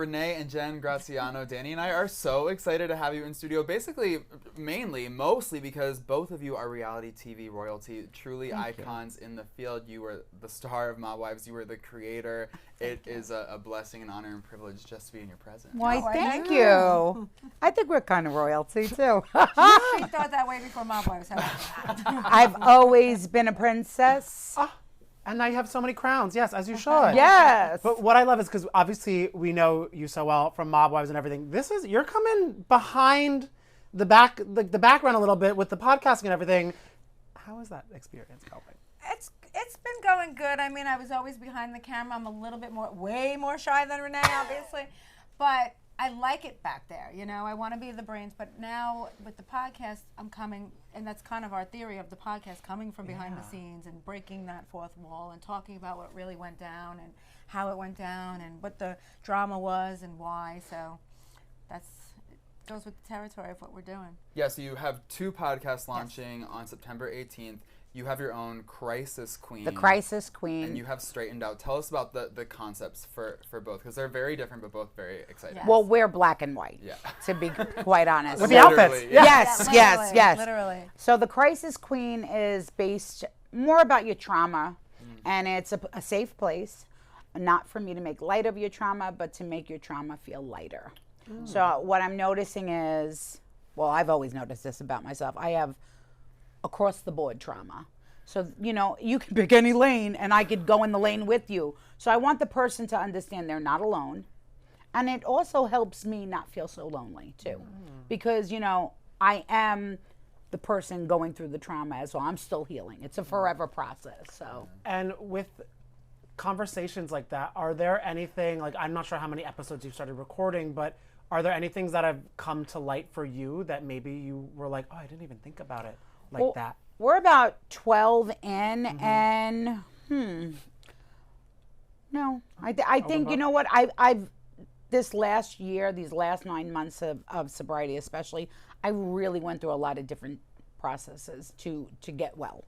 Renee and Jenn Graziano, Danny and I are so excited to have you in studio. Basically, mostly because both of you are reality TV royalty, truly icons in the field. You were the star of Mob Wives. You were the creator. It is a blessing, an honor, and privilege just to be in your presence. Why, thank you. I think we're kind of royalty, too. She thought that way before Mob Wives. I've always been a princess. And now you have so many crowns. Yes, as you should. Yes. But what I love is because obviously we know you so well from Mob Wives and everything. You're coming behind the background a little bit with the podcasting and everything. How is that experience going? It's been going good. I mean, I was always behind the camera. I'm a little bit way more shy than Renee, obviously. But I like it back there, you know. I want to be the brains, but now with the podcast, I'm coming, and that's kind of our theory of the podcast, coming from behind the scenes and breaking that fourth wall and talking about what really went down and how it went down and what the drama was and why. So it goes with the territory of what we're doing. Yeah, so you have 2 podcasts launching on September 18th. You have your own Crysis Queen. The Crysis Queen. And you have Straightened Out. Tell us about the concepts for both, because they're very different, but both very exciting. Yes. Well, we're black and white, to be quite honest. With the outfits. Yeah. Yes. Literally. So the Crysis Queen is based more about your trauma, and it's a safe place, not for me to make light of your trauma, but to make your trauma feel lighter. So what I'm noticing is, well, I've always noticed this about myself. I have across the board trauma. So, you know, you can pick any lane and I could go in the lane with you. So I want the person to understand they're not alone. And it also helps me not feel so lonely too. Because, you know, I am the person going through the trauma as well. I'm still healing. It's a forever process. So. And with conversations like that, are there anything, like, I'm not sure how many episodes you've started recording, but are there any things that have come to light for you that maybe you were like, oh, I didn't even think about it like that? We're about 12 in, and no, I think, you know what, I've this last year, these last 9 months of sobriety especially, I really went through a lot of different processes to get well.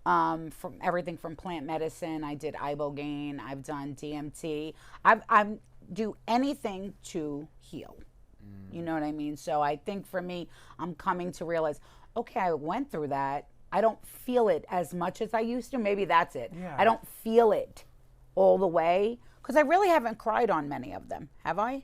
From everything from plant medicine, I did ibogaine, I've done DMT, I do anything to heal. You know what I mean? So I think for me, I'm coming to realize, okay, I went through that. I don't feel it as much as I used to. Maybe that's it. Yeah. I don't feel it all the way because I really haven't cried on many of them. Have I?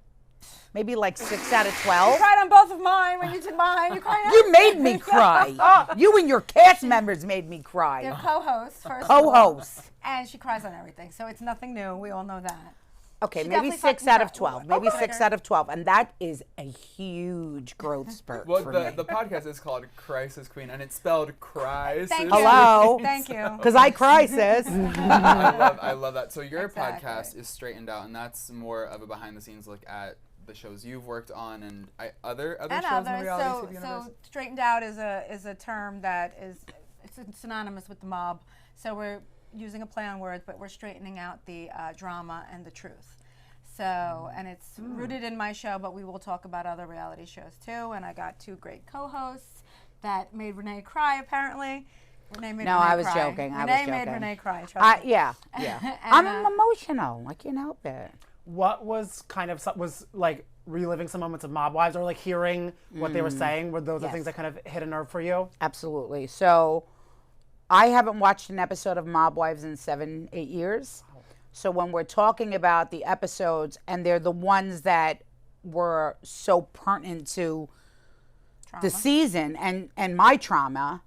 Maybe like 6 out of 12. You cried on both of mine when you did mine. You cried on You made me cry. You and your cast members made me cry. They're co-hosts first. of all. Co-hosts. And she cries on everything, so it's nothing new. We all know that. Okay, She maybe definitely 6 fucking out of cried. 12. Maybe Okay. 6 out of 12. And that is a huge growth spurt Well, for me. the podcast is called Crysis Queen, and it's spelled Crysis. Thank you. Hello. Thank you. Because I crisis. I love that. So your Exactly. podcast is Straightened Out, and that's more of a behind-the-scenes look at the shows you've worked on and other And shows in the others. reality TV universe. So straightened out is a term that it's synonymous with the mob. So we're using a play on words, but we're straightening out the drama and the truth. So, and it's rooted in my show, but we will talk about other reality shows too. And I got 2 great co-hosts that made Renee cry, apparently. Renee made No, Renee I was cry. joking. Renee made Renee cry. Trust me. Yeah. And, I'm emotional. I can't help it. What was was like reliving some moments of Mob Wives or like hearing what they were saying? Were those the Yes. things that kind of hit a nerve for you? Absolutely. So I haven't watched an episode of Mob Wives in 7-8 years. So when we're talking about the episodes, and they're the ones that were so pertinent to the season and my trauma,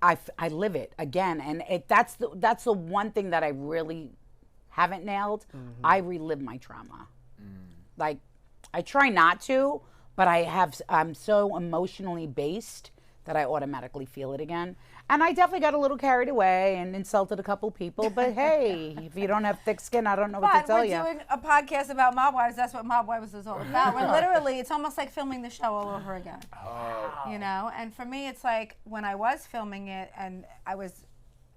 I live it again. And that's the one thing that I really haven't nailed. I relive my trauma. Like, I try not to, but I'm so emotionally based that I automatically feel it again. And I definitely got a little carried away and insulted a couple people. But hey, if you don't have thick skin, I don't know what to tell you. But we're doing a podcast about Mob Wives. That's what Mob Wives is all about. We're literally, it's almost like filming the show all over again. You know? And for me, it's like when I was filming it and I was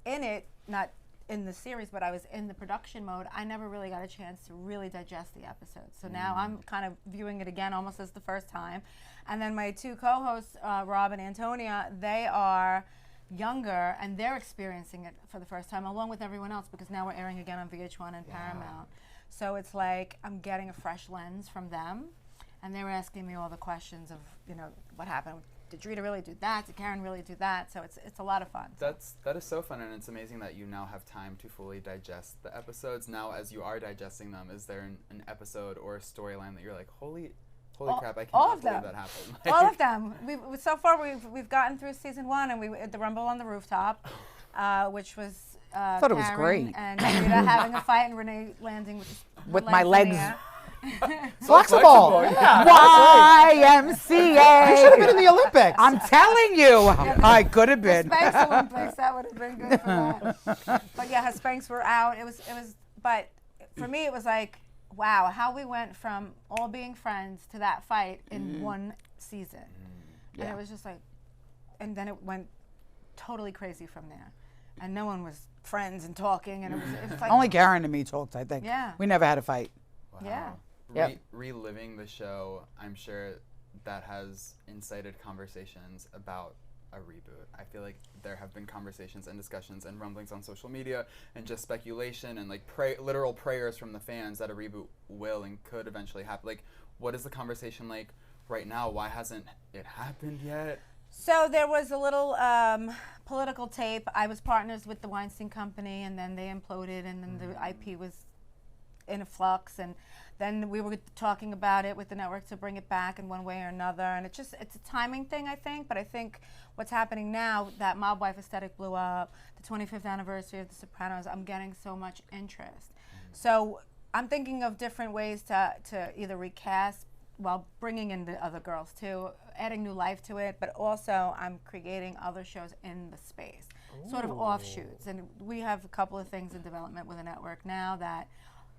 in it, not in the series, but I was in the production mode, I never really got a chance to really digest the episode. So now I'm kind of viewing it again almost as the first time. And then my 2 co-hosts, Rob and Antonia, they are younger and they're experiencing it for the first time along with everyone else because now we're airing again on VH1 and Paramount. So it's like I'm getting a fresh lens from them, and they were asking me all the questions of, what happened. Did Drita really do that? Did Karen really do that? So it's a lot of fun. That is so fun, and it's amazing that you now have time to fully digest the episodes. Now, as you are digesting them, is there an episode or a storyline that you're like, holy crap, I can't believe that happened? All of them. So far we've gotten through season 1, and we at the Rumble on the Rooftop, which was I thought it was Karen great. and Drita having a fight, and Renee landing with my in the legs. air. Flexible. YMCA. I should have been in the Olympics. I'm telling you, I could have been. Spanx Olympics, that would have been good for that. But yeah, her Spanx were out. It was. But for me, it was like, wow, how we went from all being friends to that fight in one season, and it was just like, and then it went totally crazy from there, and no one was friends and talking, and it was like Only Karen and me talked, I think. Yeah. We never had a fight. Wow. Yeah. Yep. Reliving the show, I'm sure that has incited conversations about a reboot. I feel like there have been conversations and discussions and rumblings on social media and just speculation and like literal prayers from the fans that a reboot will and could eventually happen. Like, what is the conversation like right now? Why hasn't it happened yet? So there was a little political tape. I was partners with the Weinstein Company, and then they imploded, and then the IP was in a flux, and then we were talking about it with the network to bring it back in one way or another, and it's a timing thing, I think. But I think what's happening now, that Mob Wife aesthetic blew up, the 25th anniversary of The Sopranos, I'm getting so much interest. So I'm thinking of different ways to either recast while bringing in the other girls too, adding new life to it, but also I'm creating other shows in the space, sort of offshoots. And we have a couple of things in development with the network now that,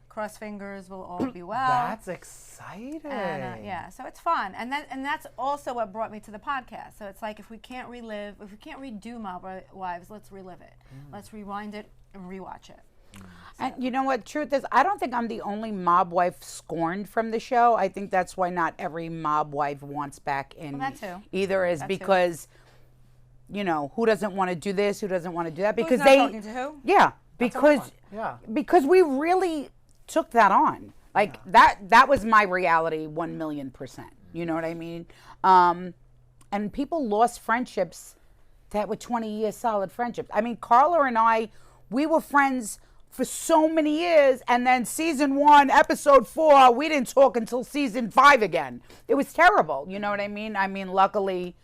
cross fingers, will all be well. That's exciting. And, yeah, so it's fun. And that's also what brought me to the podcast. So it's like, if we can't redo Mob Wives, let's relive it. Let's rewind it and rewatch it. And you know what? Truth is, I don't think I'm the only mob wife scorned from the show. I think that's why not every mob wife wants back in Well, that too. either, is That too. because, who doesn't want to do this, who doesn't want to do that? Because Who's not talking to who? Yeah, because we really took that on. Like that was my reality 1,000,000%. You know what I mean? And people lost friendships that were 20 years solid friendships. I mean, Carla and I, we were friends for so many years, and then season 1, episode 4, we didn't talk until season 5 again. It was terrible. You know what I mean? I mean, luckily,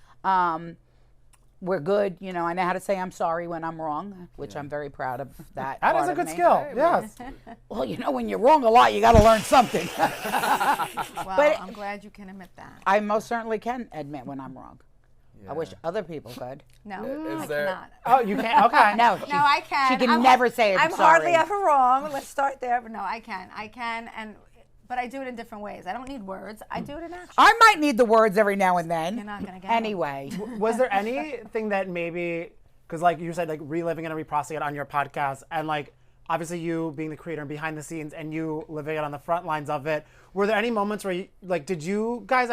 we're good. I know how to say I'm sorry when I'm wrong, which I'm very proud of that. That is a good skill. Yes. Well, when you're wrong a lot, you got to learn something. Well, But- I'm glad you can admit that. I most certainly can admit when I'm wrong. I Yeah. wish other people could. No, Is I there- cannot. Oh, you can't? Okay. No, No, I can. She can never say I'm hardly sorry. ever wrong. Let's start there. But no, I can, but I do it in different ways. I don't need words. I do it in action. I might need the words every now and then. You're not gonna get 'em. Anyway. Was there anything that maybe, because like you said, like reliving it and reprocessing it on your podcast, and like obviously you being the creator and behind the scenes and you living it on the front lines of it, were there any moments where did you guys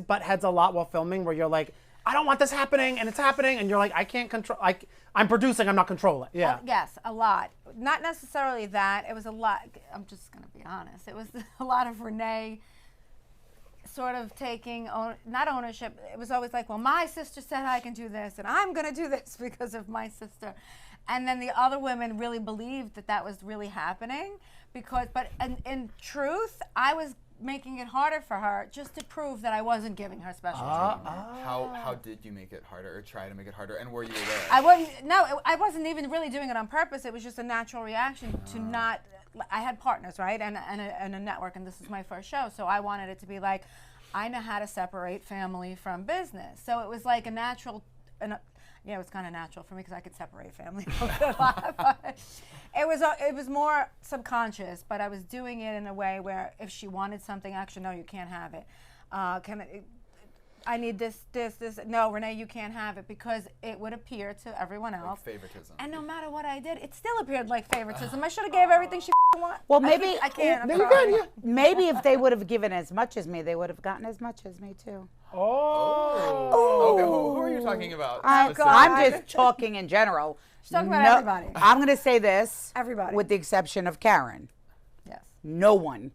butt heads a lot while filming, where you're like, I don't want this happening, and it's happening, and you're like, I can't control, I'm producing, I'm not controlling. Yeah. Yes, a lot. Not necessarily that. It was a lot. I'm just going to be honest. It was a lot of Renee sort of taking, not ownership. It was always like, well, my sister said I can do this, and I'm going to do this because of my sister. And then the other women really believed that was really happening, but in truth, I was making it harder for her just to prove that I wasn't giving her special treatment. How did you make it harder or try to make it harder? And were you aware? I wasn't even really doing it on purpose. It was just a natural reaction to not. I had partners, right, and a network, and this is my first show, so I wanted it to be like, I know how to separate family from business. So it was like a natural. Yeah, it was kind of natural for me because I could separate family from a lot. But it was more subconscious, but I was doing it in a way where if she wanted something, actually, no, you can't have it. I need this. No, Renee, you can't have it, because it would appear to everyone else. Like favoritism. And no matter what I did, it still appeared like favoritism. I should have gave everything she wanted. Well, maybe I can't. I'm There you sorry. go. Yeah. maybe if they would have given as much as me, they would have gotten as much as me too. Okay, who are you talking about? God. I'm just talking in general. She's talking about everybody. I'm going to say this. Everybody. With the exception of Karen. Yes. no one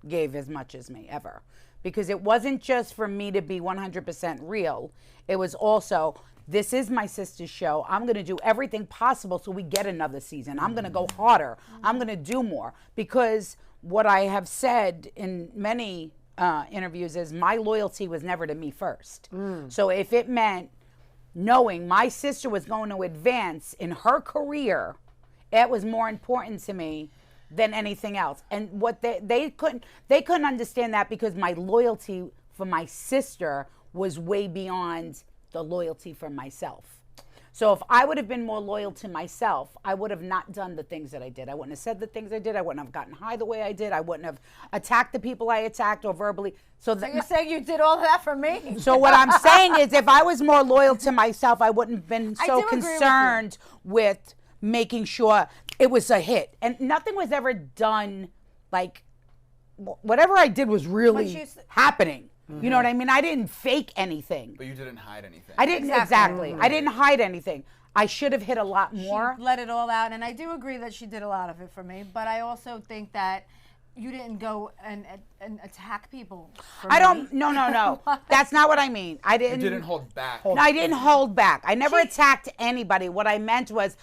gave as much as me ever. Because it wasn't just for me to be 100% real. It was also, this is my sister's show. I'm going to do everything possible so we get another season. I'm going to go harder. I'm going to do more. Because what I have said in many interviews is my loyalty was never to me first. So if it meant knowing my sister was going to advance in her career, it was more important to me than anything else. And what they couldn't understand that, because my loyalty for my sister was way beyond the loyalty for myself. So if I would have been more loyal to myself, I would have not done the things that I did. I wouldn't have said the things I did. I wouldn't have gotten high the way I did. I wouldn't have attacked the people I attacked or verbally. So you're saying you did all that for me? So what I'm saying is, if I was more loyal to myself, I wouldn't have been so concerned with making sure it was a hit. And nothing was ever done, like, whatever I did was really happening. You know what I mean? I didn't fake anything. But you didn't hide anything. I didn't, exactly. I didn't hide anything. I should have hit a lot more. She let it all out, and I do agree that she did a lot of it for me, but I also think that you didn't go and attack people for me. No. That's not what I mean. I didn't. You didn't hold back. No, I didn't hold back. I never attacked anybody. What I meant was,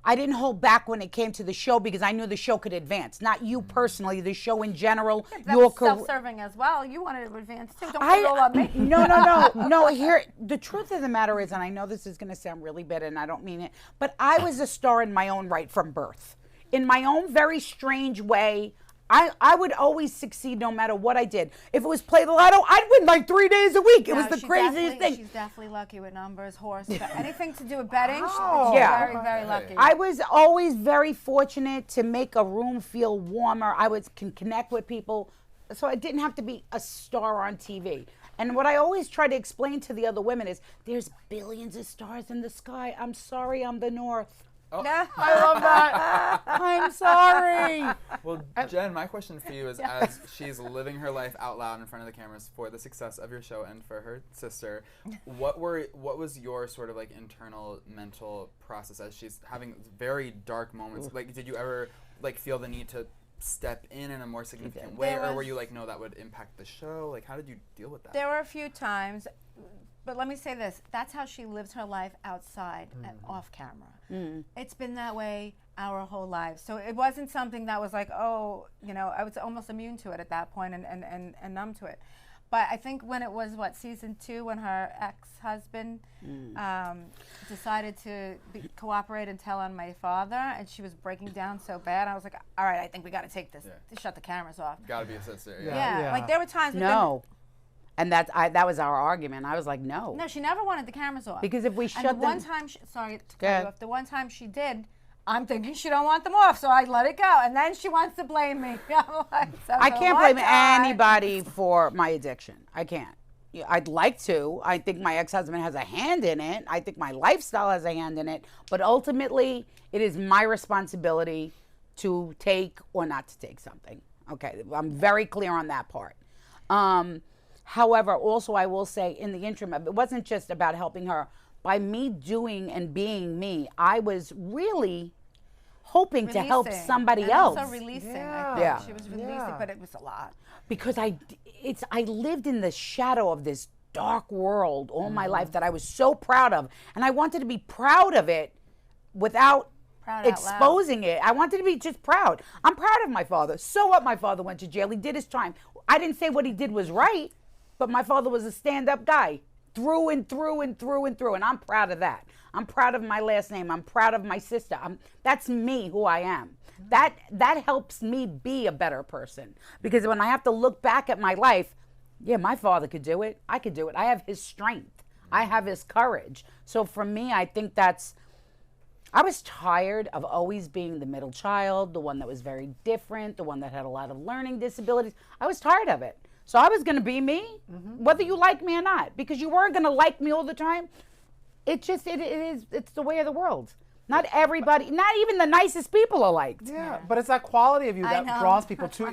I didn't hold back when it came to the show, because I knew the show could advance. Not you personally, the show in general. Yeah, your self-serving as well. You wanted to advance too. Don't put it all on me. No. Here, the truth of the matter is, and I know this is going to sound really bitter, and I don't mean it, but I was a star in my own right from birth. In my own very strange way, I would always succeed no matter what I did. If it was play the lotto, I'd win like 3 days a week. It was the craziest thing. She's definitely lucky with numbers, horse, anything to do with betting. She's very, very lucky. I was always very fortunate to make a room feel warmer. I can connect with people. So I didn't have to be a star on TV. And what I always try to explain to the other women is, there's billions of stars in the sky. I'm sorry, I'm the North. Oh. I love that. I'm sorry. Well, Jen, my question for you is, as she's living her life out loud in front of the cameras for the success of your show and for her sister, what was your sort of like internal mental process as she's having very dark moments? Like, did you ever like feel the need to step in a more significant way, or were you like, no, that would impact the show? Like, how did you deal with that? There were a few times. But let me say this, that's how she lives her life outside and off camera. It's been that way our whole lives. So it wasn't something that was like, oh, I was almost immune to it at that point and numb to it. But I think when it was, season 2, when her ex-husband decided to cooperate and tell on my father, and she was breaking down so bad, I was like, all right, I think we got to take this, shut the cameras off. Gotta be a sister. Yeah. Like there were times. And that was our argument. I was like, no. No, she never wanted the cameras off. Because if we shut them... one time, sorry to cut you off, the one time she did, I'm thinking she don't want them off, so I let it go. And then she wants to blame me. I can't blame anybody for my addiction. I can't. I'd like to. I think my ex-husband has a hand in it. I think my lifestyle has a hand in it. But ultimately, it is my responsibility to take or not to take something. Okay, I'm very clear on that part. However, also I will say, in the interim, it wasn't just about helping her. By me doing and being me, I was really hoping to help somebody else. Also releasing. I think. She was releasing, but it was a lot. Because I lived in the shadow of this dark world all my life that I was so proud of, and I wanted to be proud of it without exposing it. I wanted to be just proud. I'm proud of my father. So what? My father went to jail. He did his time. I didn't say what he did was right. But my father was a stand-up guy, through and through and through and through, and I'm proud of that. I'm proud of my last name. I'm proud of my sister. That's me, who I am. That helps me be a better person, because when I have to look back at my life, my father could do it. I could do it. I have his strength. I have his courage. So for me, I think I was tired of always being the middle child, the one that was very different, the one that had a lot of learning disabilities. I was tired of it. So I was going to be me, whether you like me or not, because you weren't going to like me all the time. It's the way of the world. Not everybody, not even the nicest people are liked. Yeah, but it's that quality of you that draws people to you.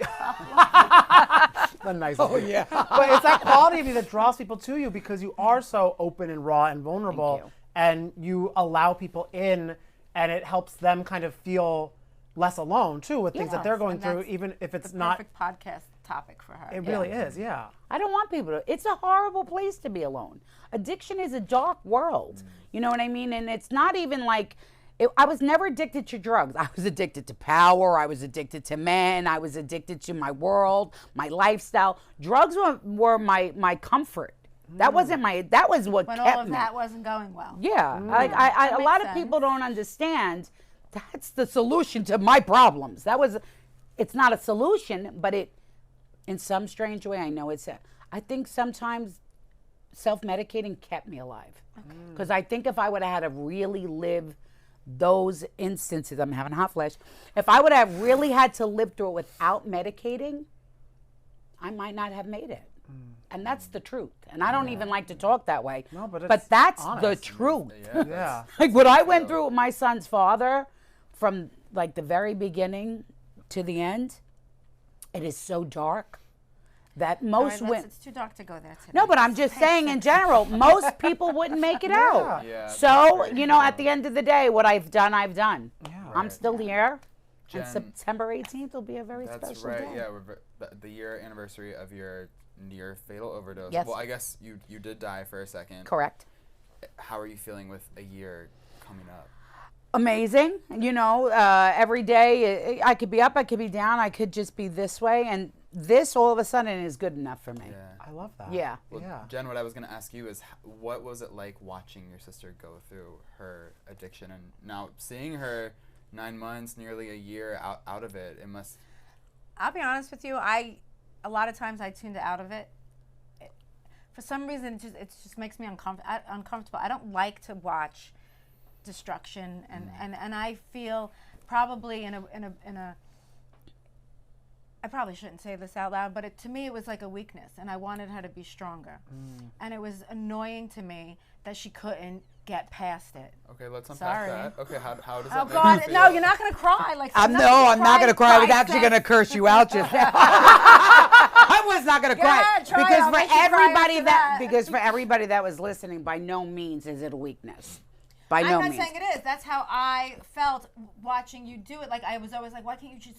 The nicest people. Yeah. But it's that quality of you that draws people to you, because you are so open and raw and vulnerable, and you allow people in, and it helps them kind of feel less alone too with things that they're going And through, that's even if it's the not. perfect podcast topic for her. It really is, yeah. I don't want people to. It's a horrible place to be alone. Addiction is a dark world. You know what I mean? And it's not even like. I was never addicted to drugs. I was addicted to power. I was addicted to men. I was addicted to my world, my lifestyle. Drugs were my comfort. That wasn't my. That was what when kept all of me. that wasn't going well. Yeah, like a lot of people don't understand. That's the solution to my problems. It's not a solution, but it, in some strange way, I know it's. I think sometimes self-medicating kept me alive, because I think if I would have had to really live those instances, I'm having hot flash. If I would have really had to live through it without medicating, I might not have made it. And that's the truth. And I don't even like to talk that way. No, but that's honest. the truth. Yeah. Like what I went through with my son's father, from like the very beginning to the end, it is so dark that most women. It's too dark to go there today. No, but I'm just saying in general, most people wouldn't make it out. Yeah, So, that's you know, at the end of the day, what I've done, I've done. Yeah. I'm still here. Jen, And September 18th will be a very That's special right. day. Yeah, the year anniversary of your near fatal overdose. Yes. Well, I guess you did die for a second. Correct. How are you feeling with a year coming up? Amazing. You know, every day I could be up, I could be down, I could just be this way. And this all of a sudden is good enough for me. Yeah. I love that. Yeah. Well, Yeah. Jen, what I was going to ask you is, what was it like watching your sister go through her addiction, and now seeing her 9 months, nearly a year out of it? It must. I'll be honest with you. A lot of times I tuned out of it. For some reason, it just makes me uncomfortable. I don't like to watch destruction, and I feel probably in a. I probably shouldn't say this out loud, but to me it was like a weakness, and I wanted her to be stronger. And it was annoying to me that she couldn't get past it. Okay, let's unpack Sorry. that. Okay, how does Oh that make God! you feel? No, you're not gonna cry. Like I'm not going to cry. I was actually going to curse you out just now. I was not going to cry. ahead, try it. Because I'll for make you cry everybody after that that. because for everybody that was listening, by no means is it a weakness. By no I'm not means. saying it is. That's how I felt watching you do it. Like I was always like, why can't you just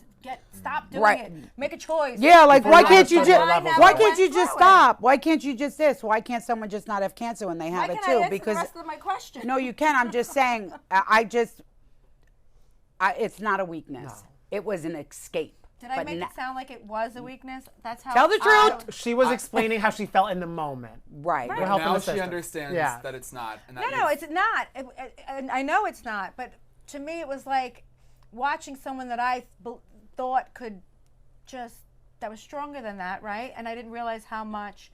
stop doing Right. it? Make a choice. Yeah, like Before why you can't you understood just what levels why were. can't you Went just through it. stop? Why can't you just this? Why can't someone just not have cancer when they have Why it can't I too? answer Because the rest of my question? no, you can. I'm just saying. It's not a weakness. No. It was an escape. Did I But make na- it sound like it was a weakness? That's how. Tell the truth. She was explaining how she felt in the moment. Right. Right. We're helping Now the she system. understands Yeah. that it's not. And that No, it's not. And I know it's not. But to me, it was like watching someone that I thought could that was stronger than that, right? And I didn't realize how much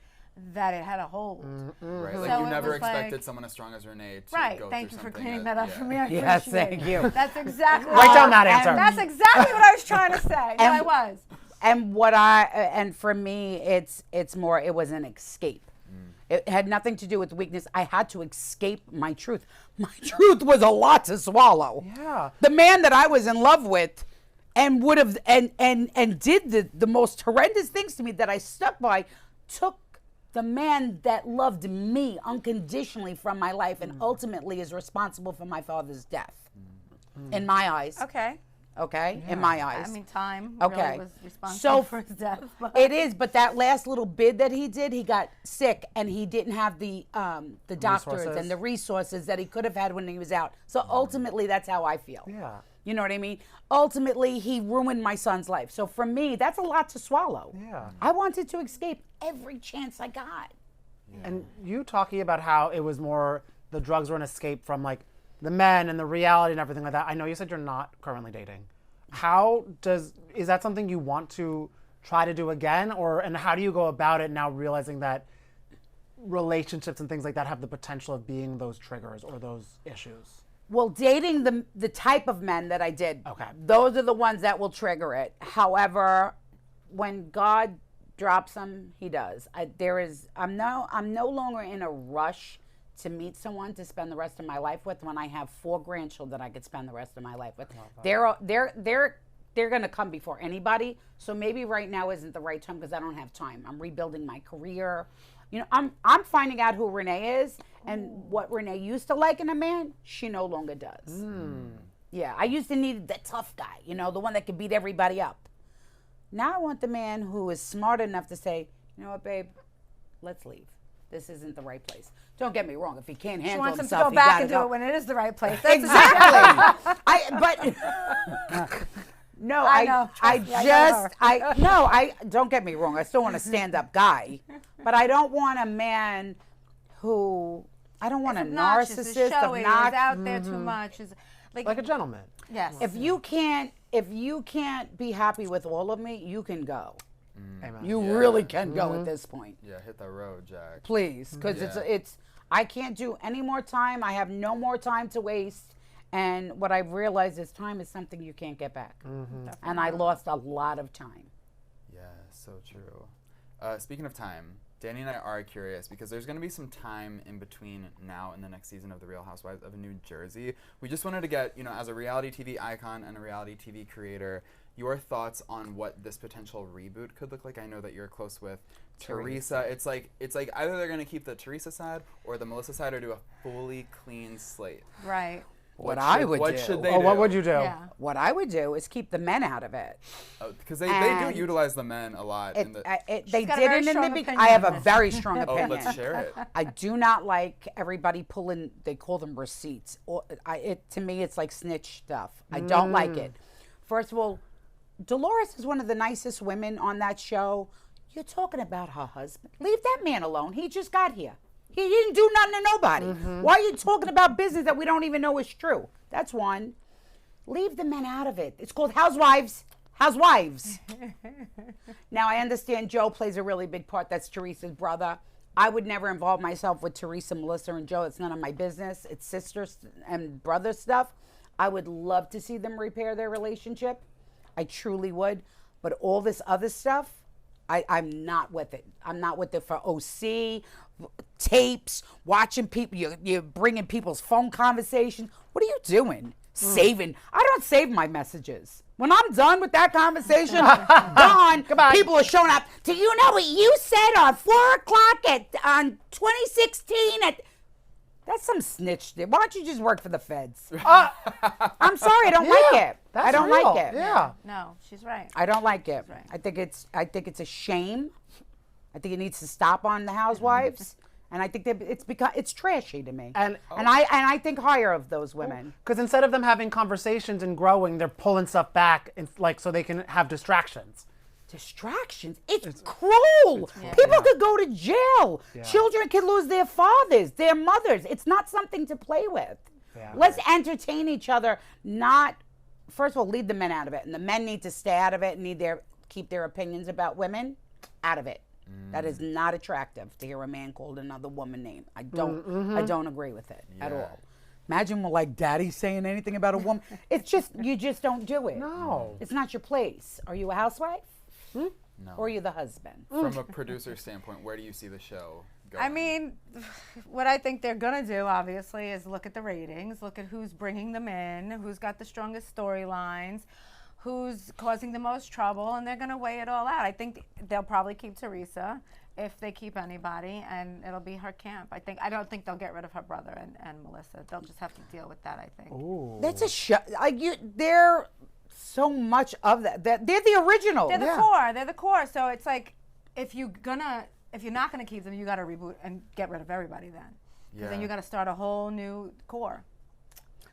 that it had a hold. right. Like So you it never was like- expected someone as strong as Renee to Right. go Thank through you for something cleaning that up for me. I Yes, appreciate thank it. you. That's exactly Write down that answer. That's exactly what I was trying to say. No, I was. And and for me, it's more. It was an escape. It had nothing to do with weakness. I had to escape my truth. My truth was a lot to swallow. Yeah. The man that I was in love with, and would have and did the most horrendous things to me that I stuck by, took the man that loved me unconditionally from my life, and ultimately is responsible for my father's death. In my eyes. Okay. Okay? In my eyes. I mean, time Okay. really was responsible So for his death. But it is, but that last little bid that he did, he got sick and he didn't have the doctors Resources. and the resources that he could have had when he was out. So ultimately, that's how I feel. Yeah. You know what I mean? Ultimately, he ruined my son's life. So for me, that's a lot to swallow. Yeah. I wanted to escape every chance I got. And you talking about how it was more the drugs were an escape from like the men and the reality and everything like that. I know you said you're not currently dating. Is that something you want to try to do again, and how do you go about it now, realizing that relationships and things like that have the potential of being those triggers or those issues? Well, dating the type of men that I did, Okay. those are the ones that will trigger it. However, when God drops them, He does. I'm no longer in a rush to meet someone to spend the rest of my life with when I have 4 grandchildren I could spend the rest of my life with. They're going to come before anybody. So maybe right now isn't the right time because I don't have time. I'm rebuilding my career. You know, I'm finding out who Renee is, and what Renee used to like in a man, she no longer does. Yeah, I used to need the tough guy, you know, the one that could beat everybody up. Now I want the man who is smart enough to say, you know what, babe, let's leave. This isn't the right place. Don't get me wrong. If he can't She handle wants him to himself, go he back gotta and do go. it when it is the right place. That's Exactly. I know. Trust me, I know her. Don't get me wrong. I still want a stand-up guy, but I don't want a man who, I don't want a Obnoxious, narcissist, showy, is obnoxious. out there too much. Is Like a gentleman. Yes. If you can't be happy with all of me, you can go. Amen. You really can go at this point. Yeah, hit the road, Jack. Please, because it's I can't do any more time. I have no more time to waste. And what I've realized is time is something you can't get back. And I lost a lot of time. Yeah, so true. Speaking of time, Danny and I are curious because there's going to be some time in between now and the next season of The Real Housewives of New Jersey. We just wanted to get, you know, as a reality TV icon and a reality TV creator, your thoughts on what this potential reboot could look like. I know that you're close with Teresa. It's like either they're going to keep the Teresa side or the Melissa side or do a fully clean slate. Right. What should they do? What would you do? Yeah. What I would do is keep the men out of it. Because they And do utilize the men a lot. They got a very didn't in the strong beginning. opinion I have on a this. very strong Oh, opinion. let's share it. I do not like everybody pulling, they call them receipts. To me, it's like snitch stuff. I don't like it. First of all, Dolores is one of the nicest women on that show. You're talking about her husband. Leave that man alone. He just got here. He didn't do nothing to nobody. Why are you talking about business that we don't even know is true? That's one. Leave the men out of it. It's called Housewives. Housewives. Now, I understand Joe plays a really big part. That's Teresa's brother. I would never involve myself with Teresa, Melissa, and Joe. It's none of my business. It's sisters and brother stuff. I would love to see them repair their relationship. I truly would. But all this other stuff, I'm not with it. I'm not with it for OC, tapes, watching people. You're bringing people's phone conversations. What are you doing? Saving. I don't save my messages. When I'm done with that conversation, gone, people are showing up. Do you know what you said on 4 o'clock on 2016 That's some snitch shit. Why don't you just work for the feds? I'm sorry, I don't like it. I don't like it. Yeah. No, she's right. I don't like it. Right. I think it's a shame. I think it needs to stop on the Housewives, and I think that it's trashy to me. And I think higher of those women. Because instead of them having conversations and growing, they're pulling stuff back, so they can have distractions. Distractions. It's cruel. People could go to jail. Yeah. Children can lose their fathers, their mothers. It's not something to play with. Yeah. Let's entertain each other. First of all, leave the men out of it, and the men need to stay out of it and keep their opinions about women out of it. That is not attractive to hear a man called another woman name. I don't agree with it at all. Imagine like daddy saying anything about a woman. It's just, you just don't do it. No. It's not your place. Are you a housewife? No. Or are you the husband? From a producer standpoint, where do you see the show going? I mean, what I think they're going to do, obviously, is look at the ratings, look at who's bringing them in, who's got the strongest storylines, who's causing the most trouble, and they're going to weigh it all out. I think they'll probably keep Teresa if they keep anybody, and it'll be her camp. I don't think they'll get rid of her brother and Melissa. They'll just have to deal with that, I think. Ooh. That's a show. They're so much of that. They're the original. They're the core. They're the core. So it's like, if you're not gonna keep them, you got to reboot and get rid of everybody then. Because then you got to start a whole new core.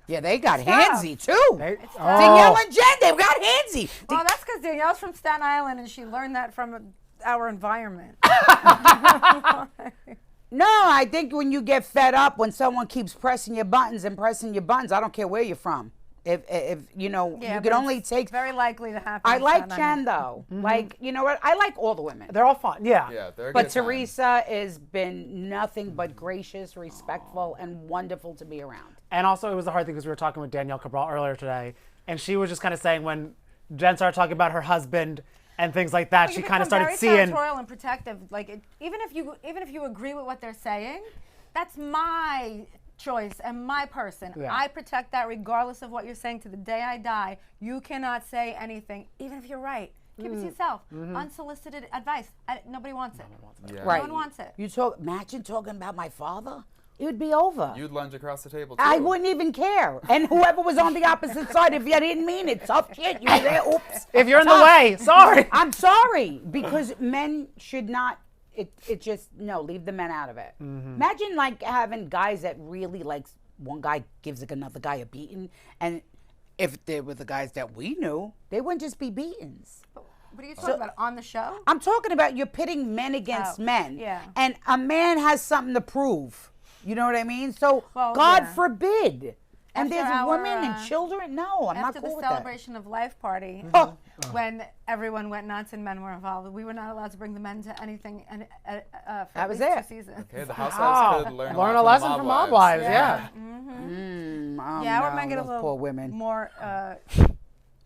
Yeah, they got handsy too. Oh. Danielle and Jen, they got handsy. Well, that's because Danielle's from Staten Island and she learned that from our environment. No, I think when you get fed up, when someone keeps pressing your buttons, I don't care where you're from. If you know, you can only take. Very likely to happen. I in like Staten Jen Island. though. Like, you know what? I like all the women. They're all fun. Yeah. Yeah, they're a But good time. Teresa has been nothing but gracious, respectful, and wonderful to be around. And also, it was a hard thing because we were talking with Danielle Cabral earlier today, and she was just kind of saying when Jen started talking about her husband and things like that, she kind of started very seeing. territorial and protective. Like even if you agree with what they're saying, that's my choice and my person. Yeah. I protect that regardless of what you're saying to the day I die. You cannot say anything, even if you're right. Keep it to yourself. Unsolicited advice. Nobody wants it. Yeah. Right. No one wants it. Imagine talking about my father. it would be over. You'd lunge across the table too. I wouldn't even care. And whoever was on the opposite side, if you didn't mean it, tough shit. You were there, oops. If you're in the way, sorry. I'm sorry, because men should not. It just no. Leave the men out of it. Imagine like having guys that really like one guy gives like another guy a beating, and if they were the guys that we knew, they wouldn't just be beatings. What are you talking about on the show? I'm talking about you're pitting men against men. Yeah. And a man has something to prove. You know what I mean? So Well, God yeah. forbid. And After there's our, women and children. No, I'm not After cool the with that. celebration of life party, Oh, when everyone went nuts and men were involved, we were not allowed to bring the men to anything for That at was least it. 2 seasons. Okay, the housewives could learn a lesson from Mob Wives. Yeah. Yeah, we're no, making a those little poor women. more.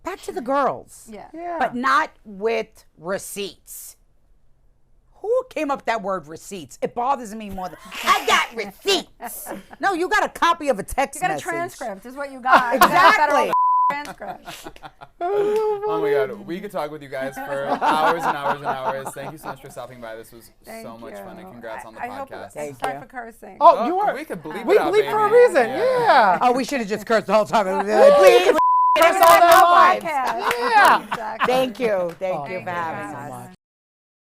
Back to the girls. Yeah. But not with receipts. Who came up with that word receipts? It bothers me more than I got receipts. No, you got a copy of a text You got a message. transcript, is what you got. Exactly. You got a federal transcript. Oh my God, we could talk with you guys for hours and hours and hours. Thank you so much for stopping by. This was so much fun, and congrats on the I hope podcast. it's sorry for cursing. Oh, you are. We could bleep We it out, bleep for a baby. reason. Yeah. Oh, we should have just cursed the whole time. Please. Curse all their lives. Podcast. Yeah. Exactly. Thank you. Thank you Thank for you having for us. having us.